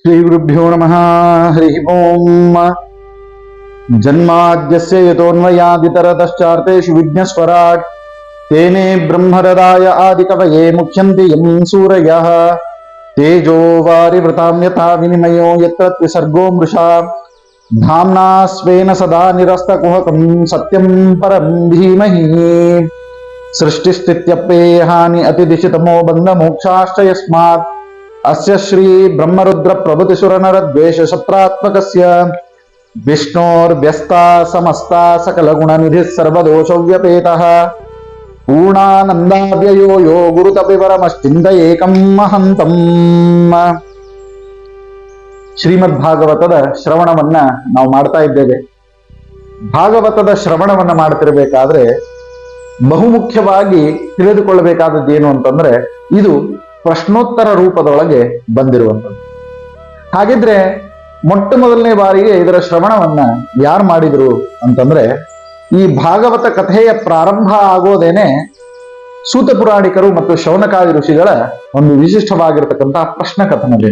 श्रीगुरुभ्यो नमः। हरि ओम। जन्माद्यस्य यतोऽन्वयादितरतश्चार्तेषु विघ्नस्वराट् तेने ब्रह्महृदाय आदिकवये मुह्यन्ति यं सूरयः। तेजो वारिवृतां यथा विनिमयो यत्र त्रिसर्गो मृषा धाम्ना स्वेन सदा निरस्तकुहकं सत्यं परं धीमहि। सृष्टिस्थित्यप्येहानि अतिदिशितमो बन्धमोक्षाश्च यस्मात् अस्य श्री ब्रह्मरुद्र प्रभृतिसुरनरद्वेष शत्रात्मकस्य विष्णोर्व्यस्ता समस्ता सकलगुणनिधिः सर्वदोषव्यपेतः पूर्णानन्दाव्ययो यो गुरुतपिपरमश्चिन्तयेकं महन्तम्। ಶ್ರೀಮದ್ ಭಾಗವತದ ಶ್ರವಣವನ್ನ ನಾವು ಮಾಡ್ತಾ ಇದ್ದೇವೆ. ಭಾಗವತದ ಶ್ರವಣವನ್ನ ಮಾಡ್ತಿರ್ಬೇಕಾದ್ರೆ ಬಹುಮುಖ್ಯವಾಗಿ ತಿಳಿದುಕೊಳ್ಳಬೇಕಾದದ್ದು ಏನು ಅಂತಂದ್ರೆ ಇದು ಪ್ರಶ್ನೋತ್ತರ ರೂಪದೊಳಗೆ ಬಂದಿರುವಂಥದ್ದು. ಹಾಗಿದ್ರೆ ಮೊಟ್ಟ ಮೊದಲನೇ ಬಾರಿಗೆ ಇದರ ಶ್ರವಣವನ್ನ ಯಾರು ಮಾಡಿದ್ರು ಅಂತಂದ್ರೆ ಈ ಭಾಗವತ ಕಥೆಯ ಪ್ರಾರಂಭ ಆಗೋದೇನೆ ಸೂತ ಪುರಾಣಿಕರು ಮತ್ತು ಶೌನಕಾದಿ ಋಷಿಗಳ ಒಂದು ವಿಶಿಷ್ಟವಾಗಿರತಕ್ಕಂತಹ ಪ್ರಶ್ನ ಕಥನವೇ.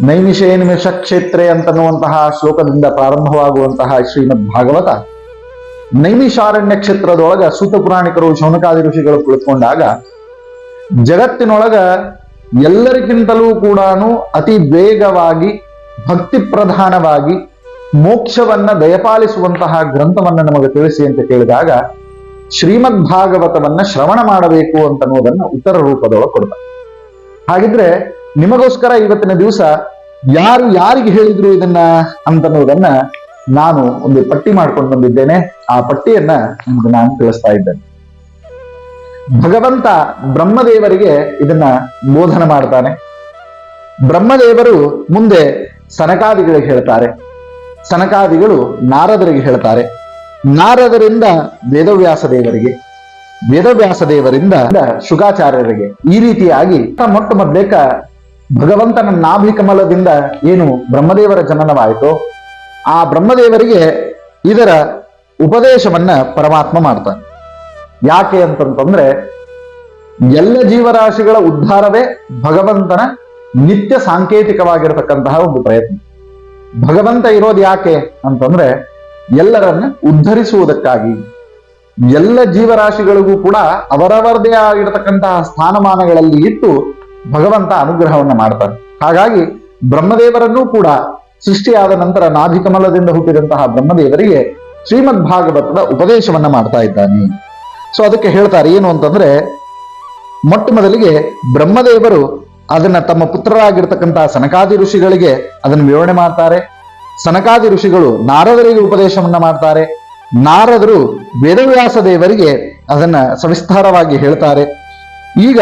ನೈಮಿಷೇ ನಿಮಿಷ ಕ್ಷೇತ್ರೆ ಅಂತನ್ನುವಂತಹ ಶ್ಲೋಕದಿಂದ ಪ್ರಾರಂಭವಾಗುವಂತಹ ಶ್ರೀಮದ್ ಭಾಗವತ ನೈಮಿಷಾರಣ್ಯ ಕ್ಷೇತ್ರದೊಳಗ ಸೂತ ಪುರಾಣಿಕರು ಶೌನಕಾದಿ ಋಷಿಗಳು ಕುಳಿತುಕೊಂಡಾಗ ಜಗತ್ತಿನೊಳಗ ಎಲ್ಲರಿಗಿಂತಲೂ ಕೂಡ ಅತಿ ವೇಗವಾಗಿ ಭಕ್ತಿ ಪ್ರಧಾನವಾಗಿ ಮೋಕ್ಷವನ್ನ ದಯಪಾಲಿಸುವಂತಹ ಗ್ರಂಥವನ್ನ ನಮಗೆ ತಿಳಿಸಿ ಅಂತ ಕೇಳಿದಾಗ ಶ್ರೀಮದ್ ಭಾಗವತವನ್ನ ಶ್ರವಣ ಮಾಡಬೇಕು ಅಂತನ್ನುವುದನ್ನ ಉತ್ತರ ರೂಪದೊಳಗೆ ಕೊಡ್ತಾರೆ. ಹಾಗಿದ್ರೆ ನಿಮಗೋಸ್ಕರ ಇವತ್ತಿನ ದಿವಸ ಯಾರು ಯಾರಿಗೆ ಹೇಳಿದ್ರು ಇದನ್ನ ಅಂತನ್ನುವುದನ್ನ ನಾನು ಒಂದು ಪಟ್ಟಿ ಮಾಡ್ಕೊಂಡು ಬಂದಿದ್ದೇನೆ. ಆ ಪಟ್ಟಿಯನ್ನ ನಿಮ್ಗೆ ನಾನು ತಿಳಿಸ್ತಾ ಇದ್ದೇನೆ. ಭಗವಂತ ಬ್ರಹ್ಮದೇವರಿಗೆ ಇದನ್ನ ಬೋಧನೆ ಮಾಡ್ತಾನೆ. ಬ್ರಹ್ಮದೇವರು ಮುಂದೆ ಸನಕಾದಿಗಳಿಗೆ ಹೇಳ್ತಾರೆ, ಸನಕಾದಿಗಳು ನಾರದರಿಗೆ ಹೇಳ್ತಾರೆ, ನಾರದರಿಂದ ವೇದವ್ಯಾಸ ದೇವರಿಗೆ, ವೇದವ್ಯಾಸ ದೇವರಿಂದ ಶುಕಾಚಾರ್ಯರಿಗೆ. ಈ ರೀತಿಯಾಗಿ ಮೊಟ್ಟ ಮೊದಲೇಕ ಭಗವಂತನ ನಾಭಿ ಕಮಲದಿಂದ ಏನು ಬ್ರಹ್ಮದೇವರ ಜನನವಾಯಿತು ಆ ಬ್ರಹ್ಮದೇವರಿಗೆ ಇದರ ಉಪದೇಶವನ್ನ ಪರಮಾತ್ಮ ಮಾಡ್ತಾನೆ. ಯಾಕೆ ಅಂತಂತಂದ್ರೆ ಎಲ್ಲ ಜೀವರಾಶಿಗಳ ಉದ್ಧಾರವೇ ಭಗವಂತನ ನಿತ್ಯ ಸಾಂಕೇತಿಕವಾಗಿರತಕ್ಕಂತಹ ಒಂದು ಪ್ರಯತ್ನ. ಭಗವಂತ ಇರೋದು ಯಾಕೆ ಅಂತಂದ್ರೆ ಎಲ್ಲರನ್ನ ಉದ್ಧರಿಸುವುದಕ್ಕಾಗಿ. ಎಲ್ಲ ಜೀವರಾಶಿಗಳಿಗೂ ಕೂಡ ಅವರವರದೇ ಆಗಿರತಕ್ಕಂತಹ ಸ್ಥಾನಮಾನಗಳಲ್ಲಿ ಇಟ್ಟು ಭಗವಂತ ಅನುಗ್ರಹವನ್ನ ಮಾಡ್ತಾನೆ. ಹಾಗಾಗಿ ಬ್ರಹ್ಮದೇವರನ್ನೂ ಕೂಡ ಸೃಷ್ಟಿಯಾದ ನಂತರ ನಾಭಿಕಮಲದಿಂದ ಹುಟ್ಟಿದಂತಹ ಬ್ರಹ್ಮದೇವರಿಗೆ ಶ್ರೀಮದ್ ಭಾಗವತದ ಉಪದೇಶವನ್ನ ಮಾಡ್ತಾ ಇದ್ದಾನೆ. ಸೊ ಅದಕ್ಕೆ ಹೇಳ್ತಾರೆ ಏನು ಅಂತಂದ್ರೆ ಮೊಟ್ಟ ಮೊದಲಿಗೆ ಬ್ರಹ್ಮದೇವರು ಅದನ್ನ ತಮ್ಮ ಪುತ್ರರಾಗಿರ್ತಕ್ಕಂತಹ ಸನಕಾದಿ ಋಷಿಗಳಿಗೆ ಅದನ್ನು ವಿವರಣೆ ಮಾಡ್ತಾರೆ. ಸನಕಾದಿ ಋಷಿಗಳು ನಾರದರಿಗೆ ಉಪದೇಶವನ್ನ ಮಾಡ್ತಾರೆ. ನಾರದರು ವೇದವ್ಯಾಸ ದೇವರಿಗೆ ಅದನ್ನ ಸವಿಸ್ತಾರವಾಗಿ ಹೇಳ್ತಾರೆ. ಈಗ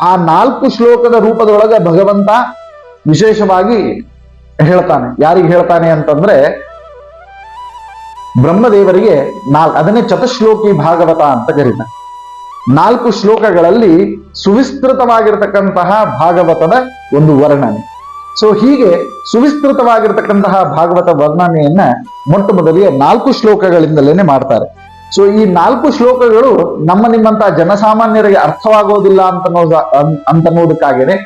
ಆ 4 ಶ್ಲೋಕದ ರೂಪದೊಳಗೆ ಭಗವಂತ ವಿಶೇಷವಾಗಿ ಹೇಳ್ತಾನೆ. ಯಾರಿಗೆ ಹೇಳ್ತಾನೆ ಅಂತಂದ್ರೆ ಬ್ರಹ್ಮದೇವರಿಗೆ ಅದನ್ನೇ ಚತುಶ್ಲೋಕಿ ಭಾಗವತ ಅಂತ ಕರೀತಾರೆ. 4 ಶ್ಲೋಕಗಳಲ್ಲಿ ಸುವಿಸ್ತೃತವಾಗಿರತಕ್ಕಂತಹ ಭಾಗವತದ ಒಂದು ವರ್ಣನೆ. ಸೊ ಹೀಗೆ ಸುವಿಸ್ತೃತವಾಗಿರತಕ್ಕಂತಹ ಭಾಗವತ ವರ್ಣನೆಯನ್ನ ಮೊಟ್ಟ ಮೊದಲಿಗೆ 4 ಶ್ಲೋಕಗಳಿಂದಲೇ ಮಾಡ್ತಾರೆ. ಸೊ ಈ 4 ಶ್ಲೋಕಗಳು ನಮ್ಮ ನಿಮ್ಮಂತಹ ಜನಸಾಮಾನ್ಯರಿಗೆ ಅರ್ಥವಾಗೋದಿಲ್ಲ ಅಂತನ್ನುವುದಕ್ಕಾಗೇನೆ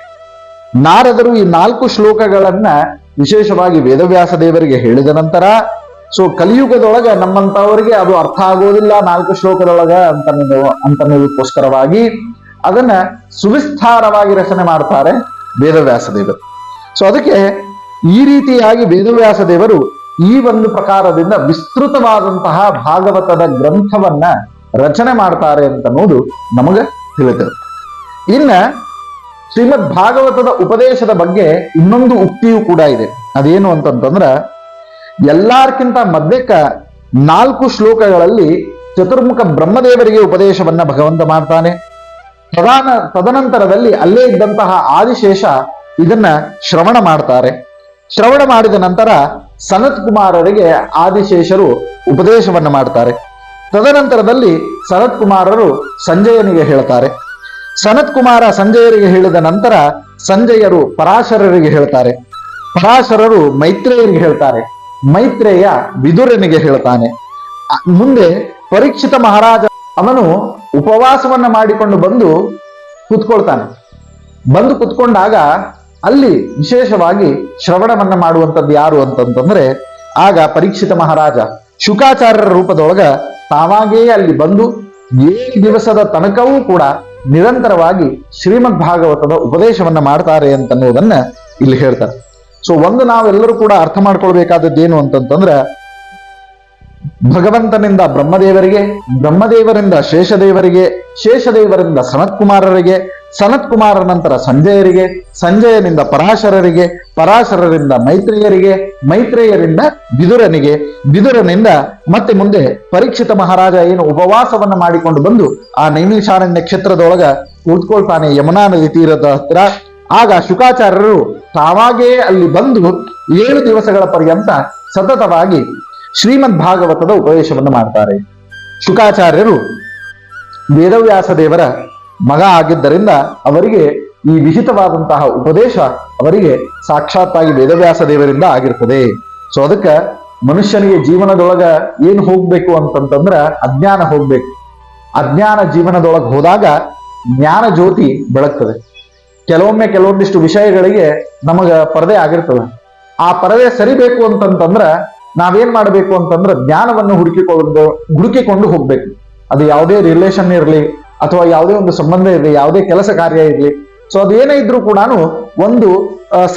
ನಾರದರು ಈ 4 ಶ್ಲೋಕಗಳನ್ನ ವಿಶೇಷವಾಗಿ ವೇದವ್ಯಾಸ ದೇವರಿಗೆ ಹೇಳಿದ ನಂತರ ಸೊ ಕಲಿಯುಗದೊಳಗ ನಮ್ಮಂತವರಿಗೆ ಅದು ಅರ್ಥ ಆಗೋದಿಲ್ಲ 4 ಶ್ಲೋಕದೊಳಗ ಅಂತನ್ನುವುದಕ್ಕೋಸ್ಕರವಾಗಿ ಅದನ್ನ ಸುವಿಸ್ತಾರವಾಗಿ ರಚನೆ ಮಾಡ್ತಾರೆ ವೇದವ್ಯಾಸ ದೇವರು. ಸೊ ಅದಕ್ಕೆ ಈ ರೀತಿಯಾಗಿ ವೇದವ್ಯಾಸ ದೇವರು ಈ ಒಂದು ಪ್ರಕಾರದಿಂದ ವಿಸ್ತೃತವಾದಂತಹ ಭಾಗವತದ ಗ್ರಂಥವನ್ನ ರಚನೆ ಮಾಡ್ತಾರೆ ಅಂತನ್ನುವುದು ನಮಗ ತಿಳಿತದೆ. ಇನ್ನ ಶ್ರೀಮದ್ ಭಾಗವತದ ಉಪದೇಶದ ಬಗ್ಗೆ ಇನ್ನೊಂದು ಉಕ್ತಿಯೂ ಕೂಡ ಇದೆ. ಅದೇನು ಅಂತಂತಂದ್ರ ಎಲ್ಲಾರ್ಕಿಂತ ಮಧ್ಯಕ್ಕ 4 ಶ್ಲೋಕಗಳಲ್ಲಿ ಚತುರ್ಮುಖ ಬ್ರಹ್ಮದೇವರಿಗೆ ಉಪದೇಶವನ್ನ ಭಗವಂತ ಮಾಡ್ತಾನೆ. ತದನಂತರದಲ್ಲಿ ಅಲ್ಲೇ ಇದ್ದಂತಹ ಆದಿಶೇಷ ಇದನ್ನ ಶ್ರವಣ ಮಾಡ್ತಾರೆ. ಶ್ರವಣ ಮಾಡಿದ ನಂತರ ಸನತ್ ಕುಮಾರರಿಗೆ ಆದಿಶೇಷರು ಉಪದೇಶವನ್ನ ಮಾಡ್ತಾರೆ. ತದನಂತರದಲ್ಲಿ ಸನತ್ ಕುಮಾರರು ಸಂಜಯನಿಗೆ ಹೇಳ್ತಾರೆ. ಸನತ್ ಕುಮಾರ ಸಂಜಯರಿಗೆ ಹೇಳಿದ ನಂತರ ಸಂಜಯರು ಪರಾಶರರಿಗೆ ಹೇಳ್ತಾರೆ. ಪರಾಶರರು ಮೈತ್ರೇಯರಿಗೆ ಹೇಳ್ತಾರೆ. ಮೈತ್ರೇಯ ವಿದುರನಿಗೆ ಹೇಳ್ತಾನೆ. ಮುಂದೆ ಪರೀಕ್ಷಿತ ಮಹಾರಾಜ ಅವನು ಉಪವಾಸವನ್ನ ಮಾಡಿಕೊಂಡು ಬಂದು ಕುತ್ಕೊಳ್ತಾನೆ. ಬಂದು ಕುತ್ಕೊಂಡಾಗ ಅಲ್ಲಿ ವಿಶೇಷವಾಗಿ ಶ್ರವಣವನ್ನ ಮಾಡುವಂಥದ್ದು ಯಾರು ಅಂತಂತಂದ್ರೆ ಆಗ ಪರೀಕ್ಷಿತ ಮಹಾರಾಜ ಶುಕಾಚಾರ್ಯರ ರೂಪದೊಳಗ ತಾವಾಗೇ ಅಲ್ಲಿ ಬಂದು 7 ದಿವಸದ ತನಕವೂ ಕೂಡ ನಿರಂತರವಾಗಿ ಶ್ರೀಮದ್ ಭಾಗವತದ ಉಪದೇಶವನ್ನ ಮಾಡ್ತಾರೆ ಅಂತನ್ನುವುದನ್ನ ಇಲ್ಲಿ ಹೇಳ್ತಾರೆ. ಸೊ ಒಂದು ನಾವೆಲ್ಲರೂ ಕೂಡ ಅರ್ಥ ಮಾಡ್ಕೊಳ್ಬೇಕಾದದ್ದೇನು ಅಂತಂತಂದ್ರ ಭಗವಂತನಿಂದ ಬ್ರಹ್ಮದೇವರಿಗೆ, ಬ್ರಹ್ಮದೇವರಿಂದ ಶೇಷದೇವರಿಗೆ, ಶೇಷದೇವರಿಂದ ಸನತ್ಕುಮಾರರಿಗೆ, ಸನತ್ಕುಮಾರರ ನಂತರ ಸಂಜಯರಿಗೆ, ಸಂಜಯನಿಂದ ಪರಾಶರರಿಗೆ, ಪರಾಶರರಿಂದ ಮೈತ್ರೇಯರಿಗೆ, ಮೈತ್ರೇಯರಿಂದ ವಿದುರನಿಗೆ, ವಿದುರನಿಂದ ಮತ್ತೆ ಮುಂದೆ ಪರೀಕ್ಷಿತ ಮಹಾರಾಜ ಏನು ಉಪವಾಸವನ್ನ ಮಾಡಿಕೊಂಡು ಬಂದು ಆ ನೈಮಿಷಾರಣ್ಯ ಕ್ಷೇತ್ರದೊಳಗ ಕೂತ್ಕೊಳ್ತಾನೆ ಯಮುನಾ ನದಿ ತೀರದ ಹತ್ರ. ಆಗ ಶುಕಾಚಾರ್ಯರು ತಾವಾಗೇ ಅಲ್ಲಿ ಬಂದು 7 ದಿವಸಗಳ ಪರ್ಯಂತ ಸತತವಾಗಿ ಶ್ರೀಮದ್ ಭಾಗವತದ ಉಪದೇಶವನ್ನು ಮಾಡ್ತಾರೆ. ಶುಕಾಚಾರ್ಯರು ವೇದವ್ಯಾಸ ದೇವರ ಮಗ ಆಗಿದ್ದರಿಂದ ಅವರಿಗೆ ಈ ವಿಹಿತವಾದಂತಹ ಉಪದೇಶ ಅವರಿಗೆ ಸಾಕ್ಷಾತ್ತಾಗಿ ವೇದವ್ಯಾಸ ದೇವರಿಂದ ಆಗಿರ್ತದೆ. ಸೊ ಅದಕ್ಕೆ ಮನುಷ್ಯನಿಗೆ ಜೀವನದೊಳಗ ಏನ್ ಹೋಗ್ಬೇಕು ಅಂತಂತಂದ್ರ ಅಜ್ಞಾನ ಹೋಗ್ಬೇಕು. ಅಜ್ಞಾನ ಜೀವನದೊಳಗೆ ಹೋದಾಗ ಜ್ಞಾನ ಜ್ಯೋತಿ ಬೆಳಗ್ತದೆ. ಕೆಲವೊಂದಿಷ್ಟು ವಿಷಯಗಳಿಗೆ ನಮಗ ಪರದೆ ಆಗಿರ್ತದೆ. ಆ ಪರದೆ ಸರಿಬೇಕು ಅಂತಂತಂದ್ರ ನಾವೇನ್ ಮಾಡ್ಬೇಕು ಅಂತಂದ್ರ ಜ್ಞಾನವನ್ನು ಹುಡುಕಿಕೊಂಡು ಹೋಗ್ಬೇಕು. ಅದು ಯಾವುದೇ ರಿಲೇಷನ್ ಇರಲಿ ಅಥವಾ ಯಾವುದೇ ಒಂದು ಸಂಬಂಧ ಇರಲಿ, ಯಾವುದೇ ಕೆಲಸ ಕಾರ್ಯ ಇರಲಿ, ಸೊ ಅದೇನೇ ಇದ್ರೂ ಕೂಡ ಒಂದು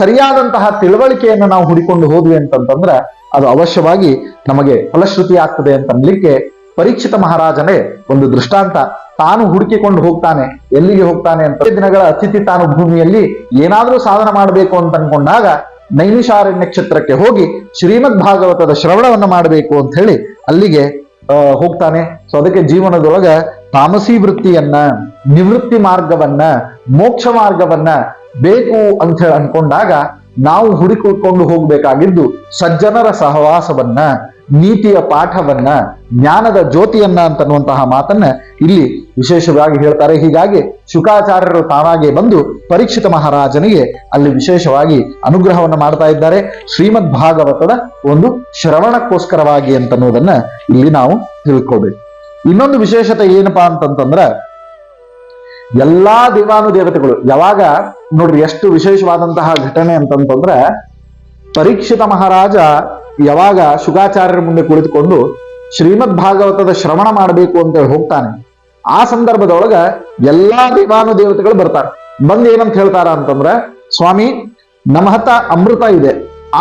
ಸರಿಯಾದಂತಹ ತಿಳುವಳಿಕೆಯನ್ನು ನಾವು ಹುಡುಕೊಂಡು ಹೋದ್ವಿ ಅಂತಂತಂದ್ರ ಅದು ಅವಶ್ಯವಾಗಿ ನಮಗೆ ಫಲಶ್ರುತಿ ಆಗ್ತದೆ ಅಂತ ಅನ್ಲಿಕ್ಕೆ ಪರೀಕ್ಷಿತ ಮಹಾರಾಜನೇ ಒಂದು ದೃಷ್ಟಾಂತ. ತಾನು ಹುಡುಕಿಕೊಂಡು ಹೋಗ್ತಾನೆ. ಎಲ್ಲಿಗೆ ಹೋಗ್ತಾನೆ ಅಂತ ದಿನಗಳ ಅತಿಥಿ ತಾನು ಭೂಮಿಯಲ್ಲಿ ಏನಾದ್ರೂ ಸಾಧನ ಮಾಡಬೇಕು ಅಂತ ಅನ್ಕೊಂಡಾಗ ನೈಮಿಷಾರಣ್ಯ ಕ್ಷೇತ್ರಕ್ಕೆ ಹೋಗಿ ಶ್ರೀಮದ್ ಭಾಗವತದ ಶ್ರವಣವನ್ನ ಮಾಡಬೇಕು ಅಂತ ಹೇಳಿ ಅಲ್ಲಿಗೆ ಹೋಗ್ತಾನೆ. ಸೊ ಅದಕ್ಕೆ ಜೀವನದೊಳಗ ತಾಮಸಿ ವೃತ್ತಿಯನ್ನ, ನಿವೃತ್ತಿ ಮಾರ್ಗವನ್ನ, ಮೋಕ್ಷ ಮಾರ್ಗವನ್ನ ಬೇಕು ಅಂತ ಹೇಳಿ ಅನ್ಕೊಂಡಾಗ ನಾವು ಹುಡುಕಿಕೊಂಡು ಹೋಗ್ಬೇಕಾಗಿದ್ದು ಸಜ್ಜನರ ಸಹವಾಸವನ್ನ, ನೀತಿಯ ಪಾಠವನ್ನ, ಜ್ಞಾನದ ಜ್ಯೋತಿಯನ್ನ ಅಂತನ್ನುವಂತಹ ಮಾತನ್ನ ಇಲ್ಲಿ ವಿಶೇಷವಾಗಿ ಹೇಳ್ತಾರೆ. ಹೀಗಾಗಿ ಶುಕಾಚಾರ್ಯರು ತಾನಾಗೆ ಬಂದು ಪರೀಕ್ಷಿತ ಮಹಾರಾಜನಿಗೆ ಅಲ್ಲಿ ವಿಶೇಷವಾಗಿ ಅನುಗ್ರಹವನ್ನ ಮಾಡ್ತಾ ಇದ್ದಾರೆ ಶ್ರೀಮದ್ ಭಾಗವತದ ಒಂದು ಶ್ರವಣಕ್ಕೋಸ್ಕರವಾಗಿ ಅಂತನ್ನುವುದನ್ನ ಇಲ್ಲಿ ನಾವು ತಿಳ್ಕೋಬೇಕು. ಇನ್ನೊಂದು ವಿಶೇಷತೆ ಏನಪ್ಪಾ ಅಂತಂತಂದ್ರ ಎಲ್ಲಾ ದೇವಾನುದೇವತೆಗಳು ಯಾವಾಗ ನೋಡ್ರಿ ಎಷ್ಟು ವಿಶೇಷವಾದಂತಹ ಘಟನೆ ಅಂತಂತಂದ್ರ ಪರೀಕ್ಷಿತ ಮಹಾರಾಜ ಯಾವಾಗ ಶುಕಾಚಾರ್ಯರ ಮುಂದೆ ಕುಳಿತುಕೊಂಡು ಶ್ರೀಮದ್ ಭಾಗವತದ ಶ್ರವಣ ಮಾಡಬೇಕು ಅಂತ ಹೇಳಿ ಹೋಗ್ತಾನೆ, ಆ ಸಂದರ್ಭದೊಳಗ ಎಲ್ಲಾ ದೇವಾನುದೇವತೆಗಳು ಬರ್ತಾರೆ. ಬಂದ್ ಏನಂತ ಹೇಳ್ತಾರ ಅಂತಂದ್ರ, ಸ್ವಾಮಿ ನಮ್ಮ ಹತ್ರ ಅಮೃತ ಇದೆ,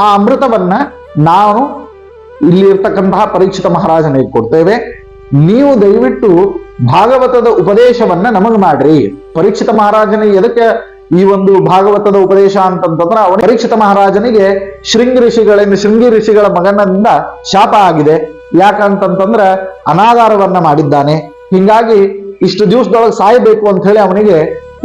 ಆ ಅಮೃತವನ್ನ ನಾನು ಇಲ್ಲಿ ಇರ್ತಕ್ಕಂತಹ ಪರೀಕ್ಷಿತ ಮಹಾರಾಜನಿಗೆ ಕೊಡ್ತೇವೆ, ನೀವು ದಯವಿಟ್ಟು ಭಾಗವತದ ಉಪದೇಶವನ್ನ ನಮಗ್ ಮಾಡ್ರಿ. ಪರೀಕ್ಷಿತ ಮಹಾರಾಜನಿಗೆ ಎದಕ್ಕೆ ಈ ಒಂದು ಭಾಗವತದ ಉಪದೇಶ ಅಂತಂತಂದ್ರ ಅವನ ಪರೀಕ್ಷಿತ ಮಹಾರಾಜನಿಗೆ ಶೃಂಗಿ ಋಷಿಗಳ ಮಗನಿಂದ ಶಾಪ ಆಗಿದೆ. ಯಾಕಂತಂತಂದ್ರ ಅನಾದಾರವನ್ನ ಮಾಡಿದ್ದಾನೆ. ಹಿಂಗಾಗಿ ಇಷ್ಟು ದಿವಸದೊಳಗೆ ಸಾಯಬೇಕು ಅಂತ ಹೇಳಿ ಅವನಿಗೆ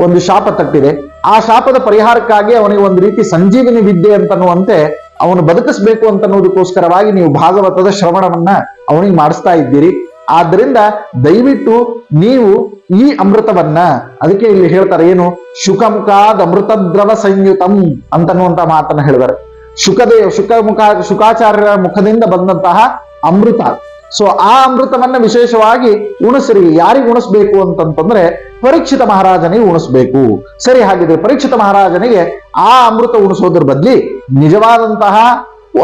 ಒಂದು ಶಾಪ ತಟ್ಟಿದೆ. ಆ ಶಾಪದ ಪರಿಹಾರಕ್ಕಾಗಿ ಅವನಿಗೆ ಒಂದು ರೀತಿ ಸಂಜೀವಿನಿ ವಿದ್ಯೆ ಅಂತನ್ನುವಂತೆ ಅವನು ಬದುಕಿಸ್ಬೇಕು ಅಂತನ್ನುವುದಕ್ಕೋಸ್ಕರವಾಗಿ ನೀವು ಭಾಗವತದ ಶ್ರವಣವನ್ನ ಅವನಿಗೆ ಮಾಡಿಸ್ತಾ ಇದ್ದೀರಿ. ಆದ್ರಿಂದ ದಯವಿಟ್ಟು ನೀವು ಈ ಅಮೃತವನ್ನ, ಅದಕ್ಕೆ ಇಲ್ಲಿ ಹೇಳ್ತಾರೆ ಏನು, ಶುಕಮುಖಾದ್ ಅಮೃತ ದ್ರವ ಸಂಯುತಂ ಅಂತನ್ನುವಂತ ಮಾತನ್ನ ಹೇಳಿದ್ದಾರೆ. ಶುಕಾಚಾರ್ಯರ ಮುಖದಿಂದ ಬಂದಂತಹ ಅಮೃತ. ಸೊ ಆ ಅಮೃತವನ್ನ ವಿಶೇಷವಾಗಿ ಉಣಿಸ್ರಿ. ಯಾರಿಗೆ ಉಣಿಸ್ಬೇಕು ಅಂತಂತಂದ್ರೆ ಪರೀಕ್ಷಿತ ಮಹಾರಾಜನಿಗೆ ಉಣಿಸ್ಬೇಕು. ಸರಿ, ಹಾಗಿದ್ರೆ ಪರೀಕ್ಷಿತ ಮಹಾರಾಜನಿಗೆ ಆ ಅಮೃತ ಉಣಿಸೋದ್ರ ಬದ್ಲಿ ನಿಜವಾದಂತಹ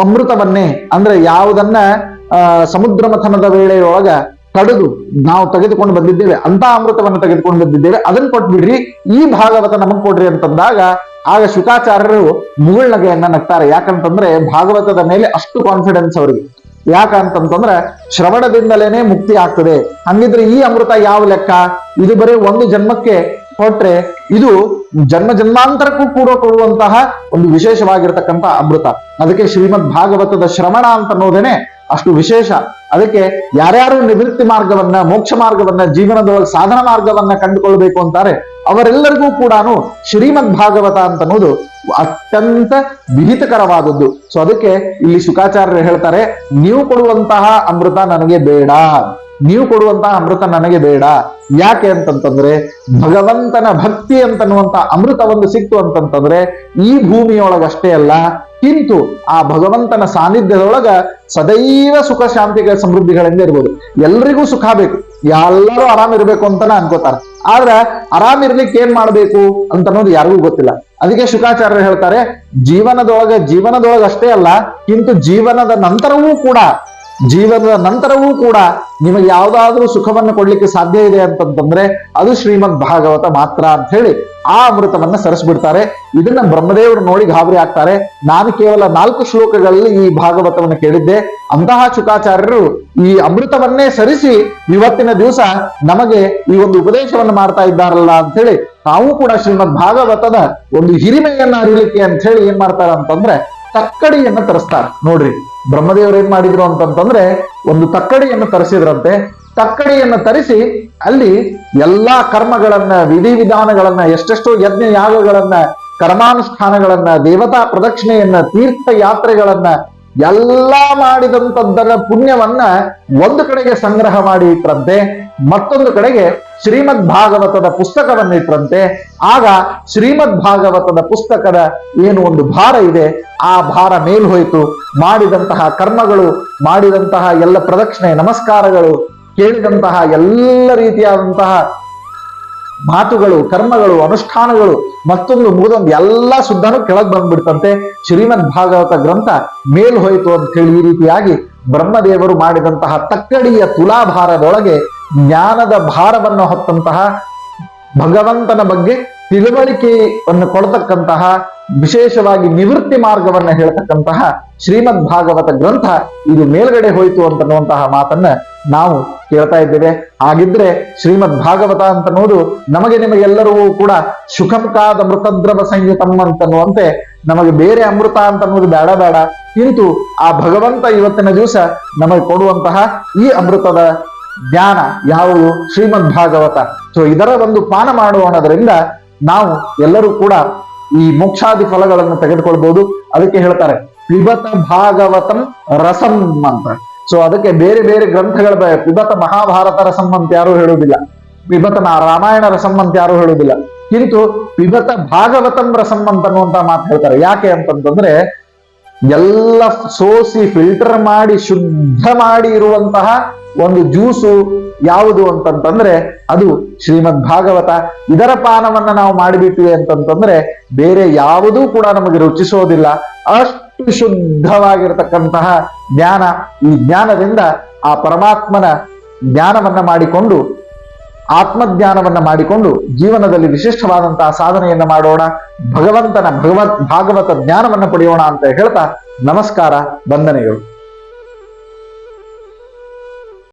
ಅಮೃತವನ್ನೇ, ಅಂದ್ರೆ ಯಾವುದನ್ನ ಸಮುದ್ರ ಮಥನದ ವೇಳೆಯೊಳಗ ಕಡಿದು ನಾವು ತೆಗೆದುಕೊಂಡು ಬಂದಿದ್ದೇವೆ ಅಂತ ಅಮೃತವನ್ನು ತೆಗೆದುಕೊಂಡು ಬಂದಿದ್ದೇವೆ, ಅದನ್ನ ಕೊಟ್ಬಿಡ್ರಿ, ಈ ಭಾಗವತ ನಮಗ್ ಕೊಡ್ರಿ ಅಂತಂದಾಗ ಆಗ ಶುಕಾಚಾರ್ಯರು ಮುಗುಳ್ನಗೆಯನ್ನ ನಗ್ತಾರೆ. ಯಾಕಂತಂದ್ರೆ ಭಾಗವತದ ಮೇಲೆ ಅಷ್ಟು ಕಾನ್ಫಿಡೆನ್ಸ್ ಅವರಿಗೆ. ಯಾಕಂತಂದ್ರೆ ಶ್ರವಣದಿಂದಲೇನೆ ಮುಕ್ತಿ ಆಗ್ತದೆ. ಹಂಗಿದ್ರೆ ಈ ಅಮೃತ ಯಾವ ಲೆಕ್ಕ, ಇದು ಬರೀ ಒಂದು ಜನ್ಮಕ್ಕೆ ಕೊಟ್ರೆ ಇದು ಜನ್ಮ ಜನ್ಮಾಂತರಕ್ಕೂ ಕೂಡ ಕೊಡುವಂತಹ ಒಂದು ವಿಶೇಷವಾಗಿರ್ತಕ್ಕಂಥ ಅಮೃತ. ಅದಕ್ಕೆ ಶ್ರೀಮದ್ ಭಾಗವತದ ಶ್ರವಣ ಅಂತ ಅನ್ನೋದೇನೆ ಅಷ್ಟು ವಿಶೇಷ. ಅದಕ್ಕೆ ಯಾರ್ಯಾರು ನಿವೃತ್ತಿ ಮಾರ್ಗವನ್ನ, ಮೋಕ್ಷ ಮಾರ್ಗವನ್ನ, ಜೀವನದೊಳಗೆ ಸಾಧನ ಮಾರ್ಗವನ್ನ ಕಂಡುಕೊಳ್ಬೇಕು ಅಂತಾರೆ ಅವರೆಲ್ಲರಿಗೂ ಕೂಡ ಶ್ರೀಮದ್ ಭಾಗವತ ಅಂತ ಅನ್ನೋದು ಅತ್ಯಂತ ವಿಹಿತಕರವಾದದ್ದು. ಸೊ ಅದಕ್ಕೆ ಇಲ್ಲಿ ಶುಕಾಚಾರ್ಯರು ಹೇಳ್ತಾರೆ, ನೀವು ಕೊಡುವಂತಹ ಅಮೃತ ನನಗೆ ಬೇಡ, ನೀವು ಕೊಡುವಂತಹ ಅಮೃತ ನನಗೆ ಬೇಡ. ಯಾಕೆ ಅಂತಂತಂದ್ರೆ ಭಗವಂತನ ಭಕ್ತಿ ಅಂತನ್ನುವಂತ ಅಮೃತ ಒಂದು ಸಿಕ್ತು ಅಂತಂತಂದ್ರೆ ಈ ಭೂಮಿಯೊಳಗಷ್ಟೇ ಅಲ್ಲ, ಕಿಂತು ಆ ಭಗವಂತನ ಸಾನ್ನಿಧ್ಯದೊಳಗ ಸದೈವ ಸುಖ ಶಾಂತಿಗಳ ಸಮೃದ್ಧಿಗಳಿಂದ ಇರ್ಬೋದು. ಎಲ್ರಿಗೂ ಸುಖ ಬೇಕು. ಎಲ್ಲರೂ ಆರಾಮಿರ್ಬೇಕು ಅಂತಾನೆ ಅನ್ಕೋತಾರೆ. ಆದ್ರೆ ಆರಾಮಿರ್ಲಿಕ್ಕೆ ಏನ್ ಮಾಡ್ಬೇಕು ಅಂತ ಅನ್ನೋದು ಯಾರಿಗೂ ಗೊತ್ತಿಲ್ಲ. ಅದಕ್ಕೆ ಶುಕಾಚಾರ್ಯರು ಹೇಳ್ತಾರೆ, ಜೀವನದೊಳಗ ಅಷ್ಟೇ ಅಲ್ಲ, ಕಿಂತು ಜೀವನದ ನಂತರವೂ ಕೂಡ ನಿಮಗೆ ಯಾವ್ದಾದ್ರೂ ಸುಖವನ್ನು ಕೊಡ್ಲಿಕ್ಕೆ ಸಾಧ್ಯ ಇದೆ ಅಂತಂತಂದ್ರೆ ಅದು ಶ್ರೀಮದ್ ಭಾಗವತ ಮಾತ್ರ ಅಂತ ಹೇಳಿ ಆ ಅಮೃತವನ್ನ ಸರಿಸ್ಬಿಡ್ತಾರೆ. ಇದನ್ನ ಬ್ರಹ್ಮದೇವರು ನೋಡಿ ಗಾಬರಿ ಆಗ್ತಾರೆ. ನಾನು ಕೇವಲ 4 ಶ್ಲೋಕಗಳಲ್ಲಿ ಈ ಭಾಗವತವನ್ನು ಕೇಳಿದ್ದೆ, ಅಂತಹ ಶುಕಾಚಾರ್ಯರು ಈ ಅಮೃತವನ್ನೇ ಸರಿಸಿ ಇವತ್ತಿನ ದಿವಸ ನಮಗೆ ಈ ಒಂದು ಉಪದೇಶವನ್ನು ಮಾಡ್ತಾ ಇದ್ದಾರಲ್ಲ ಅಂತ ಹೇಳಿ ತಾವು ಕೂಡ ಶ್ರೀಮದ್ ಭಾಗವತದ ಒಂದು ಹಿರಿಮೆಯನ್ನ ಅರಿಲಿಕ್ಕೆ ಅಂತ ಹೇಳಿ ಏನ್ ಮಾಡ್ತಾರ ಅಂತಂದ್ರೆ ತಕ್ಕಡಿಯನ್ನ ತರಿಸ್ತಾರೆ. ನೋಡ್ರಿ, ಬ್ರಹ್ಮದೇವರು ಏನ್ ಮಾಡಿದ್ರು ಅಂತಂತಂದ್ರೆ ಒಂದು ತಕ್ಕಡಿಯನ್ನು ತರಿಸಿದ್ರಂತೆ. ತಕ್ಕಡಿಯನ್ನು ತರಿಸಿ ಅಲ್ಲಿ ಎಲ್ಲಾ ಕರ್ಮಗಳನ್ನ, ವಿಧಿವಿಧಾನಗಳನ್ನ, ಎಷ್ಟೆಷ್ಟೋ ಯಜ್ಞ ಯಾಗಗಳನ್ನ, ಕರ್ಮಾನುಷ್ಠಾನಗಳನ್ನ, ದೇವತಾ ಪ್ರದಕ್ಷಿಣೆಯನ್ನ, ತೀರ್ಥ ಯಾತ್ರೆಗಳನ್ನ ಎಲ್ಲಾ ಮಾಡಿದಂತದ್ದರ ಪುಣ್ಯವನ್ನ ಒಂದು ಕಡೆಗೆ ಸಂಗ್ರಹ ಮಾಡಿ ಇಟ್ರಂತೆ, ಮತ್ತೊಂದು ಕಡೆಗೆ ಶ್ರೀಮದ್ ಭಾಗವತದ ಪುಸ್ತಕವನ್ನು ಇಟ್ರಂತೆ. ಆಗ ಶ್ರೀಮದ್ ಭಾಗವತದ ಪುಸ್ತಕದ ಏನು ಒಂದು ಭಾರ ಇದೆ ಆ ಭಾರ ಮೇಲ್ ಹೋಯಿತು. ಮಾಡಿದಂತಹ ಕರ್ಮಗಳು, ಮಾಡಿದಂತಹ ಎಲ್ಲ ಪ್ರದಕ್ಷಿಣೆ ನಮಸ್ಕಾರಗಳು, ಕೇಳಿದಂತಹ ಎಲ್ಲ ರೀತಿಯಾದಂತಹ ಮಾತುಗಳು, ಕರ್ಮಗಳು, ಅನುಷ್ಠಾನಗಳು ಮತ್ತೊಂದು ಮೂರೊಂದು ಎಲ್ಲ ಸುದ್ದನು ಕೆಳಗ್ ಬಂದ್ಬಿಡ್ತಂತೆ. ಶ್ರೀಮದ್ ಭಾಗವತ ಗ್ರಂಥ ಮೇಲ್ ಹೋಯಿತು ಅಂತ ಹೇಳಿ ಈ ರೀತಿಯಾಗಿ ಬ್ರಹ್ಮದೇವರು ಮಾಡಿದಂತಹ ತಕ್ಕಡಿಯ ತುಲಾಭಾರದೊಳಗೆ ಜ್ಞಾನದ ಭಾರವನ್ನು ಹೊತ್ತಂತಹ, ಭಗವಂತನ ಬಗ್ಗೆ ತಿಳುವಳಿಕೆಯನ್ನು ಕೊಡ್ತಕ್ಕಂತಹ, ವಿಶೇಷವಾಗಿ ನಿವೃತ್ತಿ ಮಾರ್ಗವನ್ನ ಹೇಳ್ತಕ್ಕಂತಹ ಶ್ರೀಮದ್ ಭಾಗವತ ಗ್ರಂಥ ಇದು ಮೇಲ್ಗಡೆ ಹೋಯಿತು ಅಂತನ್ನುವಂತಹ ಮಾತನ್ನ ನಾವು ಕೇಳ್ತಾ ಇದ್ದೇವೆ. ಹಾಗಿದ್ರೆ ಶ್ರೀಮದ್ ಭಾಗವತ ಅಂತನ್ನೋದು ನಮಗೆ ನಿಮಗೆಲ್ಲರಿಗೂ ಕೂಡ ಶುಖಂಕಾದ ಮೃತದ್ರವ ಸಂಯುತಂ ಅಂತನ್ನುವಂತೆ ನಮಗೆ ಬೇರೆ ಅಮೃತ ಅಂತನ್ನೋದು ಬೇಡ, ಕಿಂತು ಆ ಭಗವಂತ ಇವತ್ತಿನ ದಿವಸ ನಮಗೆ ಕೊಡುವಂತಹ ಈ ಅಮೃತದ ಜ್ಞಾನ ಯಾವುದು? ಶ್ರೀಮದ್ ಭಾಗವತ. ಸೊ ಇದರ ಒಂದು ಪಾನ ಮಾಡುವುದರಿಂದ ನಾವು ಎಲ್ಲರೂ ಕೂಡ ಈ ಮೋಕ್ಷಾದಿ ಫಲಗಳನ್ನು ತೆಗೆದುಕೊಳ್ಬಹುದು. ಅದಕ್ಕೆ ಹೇಳ್ತಾರೆ ಪಿಬತ ಭಾಗವತಂ ರಸಂ ಅಂತ. ಸೊ ಅದಕ್ಕೆ ಬೇರೆ ಬೇರೆ ಗ್ರಂಥಗಳ ಪಿಬತ ಮಹಾಭಾರತ ರಸಂ ಅಂತ ಯಾರು ಹೇಳುವುದಿಲ್ಲ, ಪಿಬತ ರಾಮಾಯಣ ರಸಂ ಅಂತ ಯಾರು ಹೇಳುವುದಿಲ್ಲ, ಕಿಂತು ಪಿಬತ ಭಾಗವತಂ ರಸಂ ಅಂತನ್ನುವಂತ ಮಾತು ಹೇಳ್ತಾರೆ. ಯಾಕೆ ಅಂತಂತಂದ್ರೆ ಎಲ್ಲ ಸೋಸಿ ಫಿಲ್ಟರ್ ಮಾಡಿ ಶುದ್ಧ ಮಾಡಿ ಇರುವಂತಹ ಒಂದು ಜ್ಯೂಸು ಯಾವುದು ಅಂತಂತಂದ್ರೆ ಅದು ಶ್ರೀಮದ್ ಭಾಗವತ. ಇದರ ಪಾನವನ್ನ ನಾವು ಮಾಡಿಬಿಟ್ವಿ ಅಂತಂತಂದ್ರೆ ಬೇರೆ ಯಾವುದೂ ಕೂಡ ನಮಗೆ ರುಚಿಸೋದಿಲ್ಲ. ಅಷ್ಟು ಶುದ್ಧವಾಗಿರತಕ್ಕಂತಹ ಜ್ಞಾನ. ಈ ಜ್ಞಾನದಿಂದ ಆ ಪರಮಾತ್ಮನ ಜ್ಞಾನವನ್ನ ಮಾಡಿಕೊಂಡು, ಆತ್ಮಜ್ಞಾನವನ್ನ ಮಾಡಿಕೊಂಡು ಜೀವನದಲ್ಲಿ ವಿಶಿಷ್ಟವಾದಂತಹ ಸಾಧನೆಯನ್ನ ಮಾಡೋಣ. ಭಾಗವತ ಜ್ಞಾನವನ್ನ ಪಡೆಯೋಣ ಅಂತ ಹೇಳ್ತಾ ನಮಸ್ಕಾರ, ವಂದನೆಗಳು.